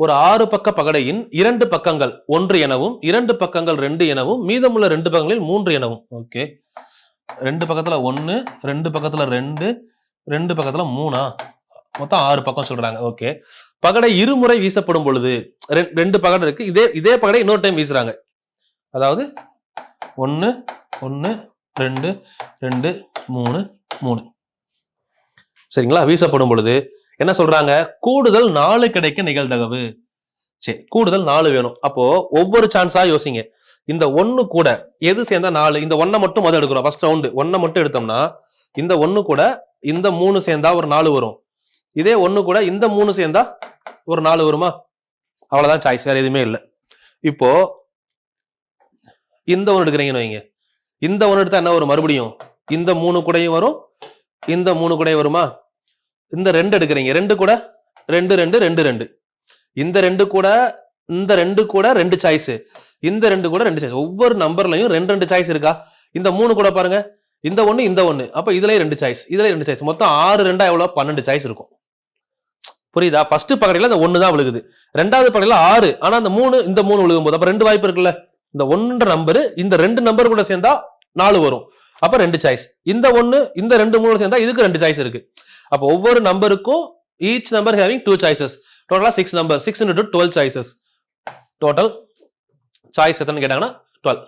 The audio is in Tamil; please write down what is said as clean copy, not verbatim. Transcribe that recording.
ஒரு 6 பக்க பகடையின் 2 பக்கங்கள் 1 எனவும் 2 பக்கங்கள் 2 எனவும் மீதமுள்ள 2 பக்கங்களில் 3 எனவும். ஓகே, 2 பக்கத்துல 1, 2 பக்கத்துல 2, 2 பக்கத்துல 3, மொத்தம் 6 பக்கம் சொல்றாங்க. ஓகே, பகடை இருமுறை வீசப்படும் பொழுது 2 பகடை இருக்கு, இதே பகடை இன்னொரு டைம் வீசுறாங்க. அதாவது 1 1 2 2 3 3. சரிங்களா? வீசப்படும் பொழுது என்ன சொல்றாங்க? கூடுதல் 4 கிடைக்க நிகழ்தகவு. சரி, கூடுதல் 4 வேணும். அப்போ ஒவ்வொரு சான்ஸா யோசிங்க. இந்த 1 கூட எது சேர்ந்தா 4? இந்த 1 மட்டும் முதல்ல எடுக்கிறோம். ஃபர்ஸ்ட் ரவுண்ட் 1 மட்டும் எடுத்தோம்னா இந்த 1 கூட இந்த 3 சேர்ந்தா ஒரு 4 வரும். இதே 1 கூட இந்த 3 சேர்ந்தா ஒரு 4 வருமா? அவ்வளவுதான் சாய்ஸ், வேற எதுவுமே இல்லை. இப்போ இந்த 1 எடுக்கிறீங்கன்னு வைங்க. இந்த 1 எடுத்தா என்ன வரும்? மறுபடியும் இந்த 3 கூடயும் வரும், இந்த 3 கூடயும் வருமா? இந்த 2 எடுக்கிறீங்க, 2 கூட 2 2 2 2. இந்த 2 கூட இந்த 2 கூட 2 சாய்ஸ், இந்த 2 கூட 2 சாய்ஸ். ஒவ்வொரு நம்பர்லயும் 2 2 சாய்ஸ் இருக்கா? இந்த 3 கூட பாருங்க, இந்த 1 இந்த 1. அப்ப இதுலயே 2 சாய்ஸ், இதுலயே 2 சாய்ஸ். மொத்தம் 6 2 எவ்வளவு? 12 சாய்ஸ் இருக்கும். புரியுதா? ஃபர்ஸ்ட் பகடையில இந்த 1 தான் விழுகுது, ரெண்டாவது பகடையில 6, ஆனா இந்த 3 இந்த 3 விழுகும் போது அப்ப 2 வாய்ப்பு இருக்குல்ல. இந்த 1ன்ற நம்பர் இந்த 2 நம்பர் கூட சேர்ந்தா 4 வரும், அப்ப 2 சாய்ஸ். இந்த 1 இந்த 2 3 சேர்ந்தா இதுக்கு 2 சாய்ஸ் இருக்கு. அப்ப ஒவ்வொரு நம்பருக்கும் each number having 2 choices. டோட்டலா 6 numbers, 6 into 12 choices. Total choice எத்தனை கேட்டாங்கன்னா 12.